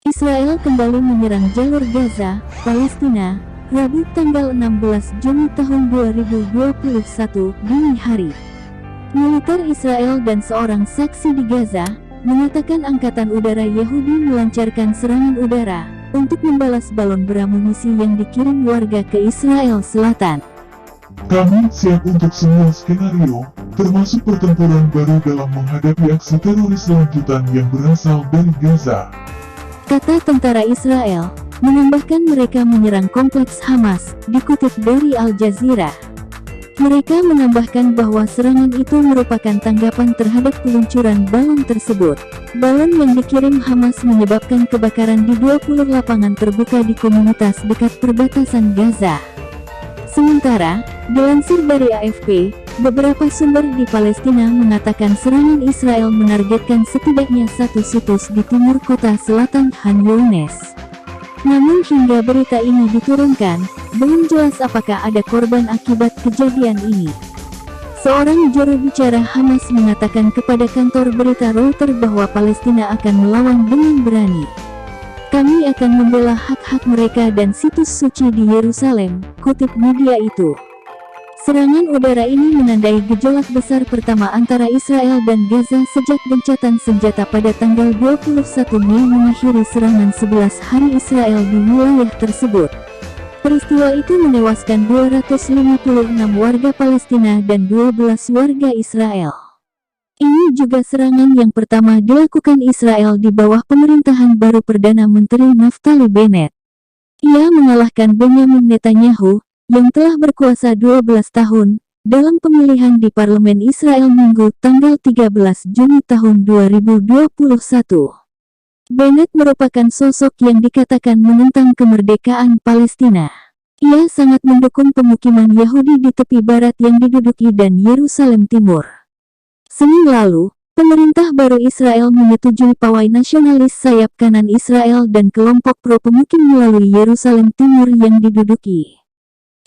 Israel kembali menyerang jalur Gaza, Palestina, Rabu tanggal 16 Juni tahun 2021 dini hari. Militer Israel dan seorang saksi di Gaza mengatakan Angkatan Udara Yahudi melancarkan serangan udara untuk membalas balon beramunisi yang dikirim warga ke Israel Selatan. Kami siap untuk semua skenario, termasuk pertempuran baru dalam menghadapi aksi teroris lanjutan yang berasal dari Gaza, kata tentara Israel, menambahkan mereka menyerang kompleks Hamas, dikutip dari Al Jazeera. Mereka menambahkan bahwa serangan itu merupakan tanggapan terhadap peluncuran balon tersebut. Balon yang dikirim Hamas menyebabkan kebakaran di 20 lapangan terbuka di komunitas dekat perbatasan Gaza. Sementara, dilansir dari AFP, beberapa sumber di Palestina mengatakan serangan Israel menargetkan setidaknya satu situs di timur kota selatan Khan Younis. Namun hingga berita ini diturunkan, belum jelas apakah ada korban akibat kejadian ini. Seorang juru bicara Hamas mengatakan kepada kantor berita Reuters bahwa Palestina akan melawan dengan berani. Kami akan membela hak-hak mereka dan situs suci di Yerusalem, kutip media itu. Serangan udara ini menandai gejolak besar pertama antara Israel dan Gaza sejak gencatan senjata pada tanggal 21 Mei mengakhiri serangan 11 hari Israel di wilayah tersebut. Peristiwa itu menewaskan 256 warga Palestina dan 12 warga Israel. Ini juga serangan yang pertama dilakukan Israel di bawah pemerintahan baru Perdana Menteri Naftali Bennett. Ia mengalahkan Benyamin Netanyahu, yang telah berkuasa 12 tahun, dalam pemilihan di parlemen Israel Minggu tanggal 13 Juni tahun 2021. Bennett merupakan sosok yang dikatakan menentang kemerdekaan Palestina. Ia sangat mendukung pemukiman Yahudi di tepi barat yang diduduki dan Yerusalem Timur. Senin lalu, pemerintah baru Israel menyetujui pawai nasionalis sayap kanan Israel dan kelompok pro-pemukim melalui Yerusalem Timur yang diduduki.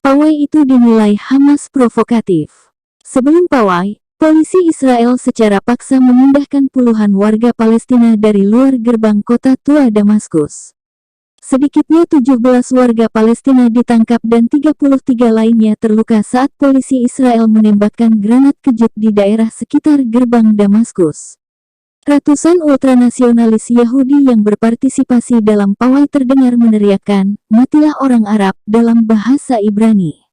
Pawai itu dinilai Hamas provokatif. Sebelum pawai, polisi Israel secara paksa memindahkan puluhan warga Palestina dari luar gerbang kota tua Damaskus. Sedikitnya 17 warga Palestina ditangkap dan 33 lainnya terluka saat polisi Israel menembakkan granat kejut di daerah sekitar gerbang Damaskus. Ratusan ultranasionalis Yahudi yang berpartisipasi dalam pawai terdengar meneriakkan, "Matilah orang Arab" dalam bahasa Ibrani.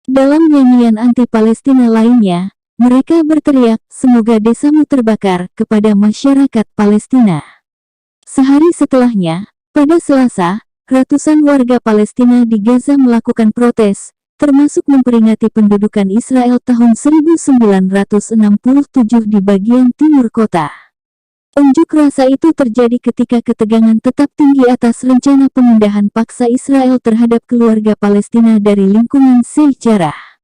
Dalam nyanyian anti-Palestina lainnya, mereka berteriak, "Semoga desamu terbakar," kepada masyarakat Palestina. Sehari setelahnya, pada Selasa, ratusan warga Palestina di Gaza melakukan protes, termasuk memperingati pendudukan Israel tahun 1967 di bagian timur kota. Unjuk rasa itu terjadi ketika ketegangan tetap tinggi atas rencana pemindahan paksa Israel terhadap keluarga Palestina dari lingkungan Sheikh Jarrah.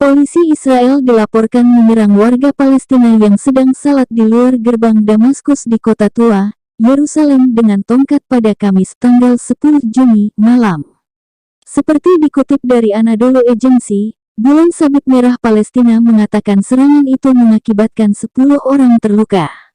Polisi Israel dilaporkan menyerang warga Palestina yang sedang salat di luar gerbang Damaskus di kota tua, Yerusalem dengan tongkat pada Kamis tanggal 10 Juni malam. Seperti dikutip dari Anadolu Agency, Bulan Sabit Merah Palestina mengatakan serangan itu mengakibatkan 10 orang terluka.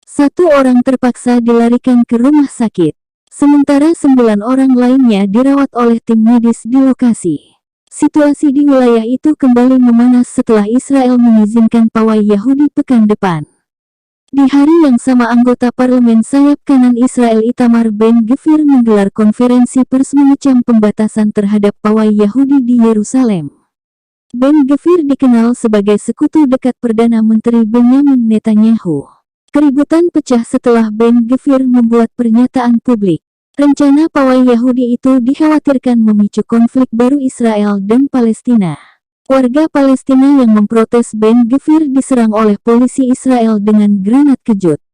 1 orang terpaksa dilarikan ke rumah sakit, sementara 9 orang lainnya dirawat oleh tim medis di lokasi. Situasi di wilayah itu kembali memanas setelah Israel mengizinkan pawai Yahudi pekan depan. Di hari yang sama anggota parlemen sayap kanan Israel Itamar Ben-Gvir menggelar konferensi pers mengecam pembatasan terhadap pawai Yahudi di Yerusalem. Ben-Gvir dikenal sebagai sekutu dekat Perdana Menteri Benyamin Netanyahu. Keributan pecah setelah Ben-Gvir membuat pernyataan publik. Rencana pawai Yahudi itu dikhawatirkan memicu konflik baru Israel dan Palestina. Warga Palestina yang memprotes Ben-Gvir diserang oleh polisi Israel dengan granat kejut.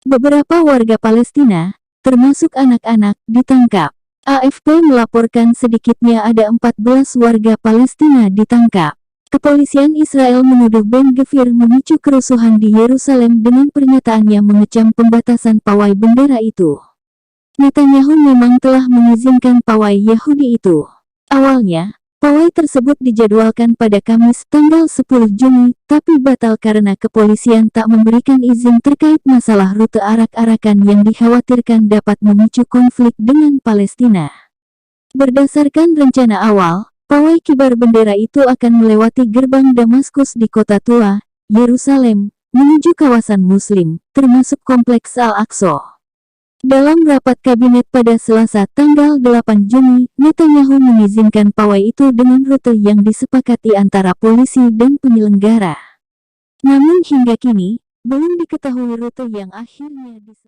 Beberapa warga Palestina, termasuk anak-anak, ditangkap. AFP melaporkan sedikitnya ada 14 warga Palestina ditangkap. Kepolisian Israel menuduh Ben-Gvir memicu kerusuhan di Yerusalem dengan pernyataannya mengecam pembatasan pawai bendera itu. Netanyahu memang telah mengizinkan pawai Yahudi itu. Awalnya, Pawai tersebut dijadwalkan pada Kamis tanggal 10 Juni, tapi batal karena kepolisian tak memberikan izin terkait masalah rute arak-arakan yang dikhawatirkan dapat memicu konflik dengan Palestina. Berdasarkan rencana awal, pawai kibar bendera itu akan melewati gerbang Damaskus di Kota Tua, Yerusalem, menuju kawasan Muslim, termasuk Kompleks Al-Aqsa. Dalam rapat kabinet pada Selasa tanggal 8 Juni, Netanyahu mengizinkan pawai itu dengan rute yang disepakati antara polisi dan penyelenggara. Namun hingga kini, belum diketahui rute yang akhirnya disepakati.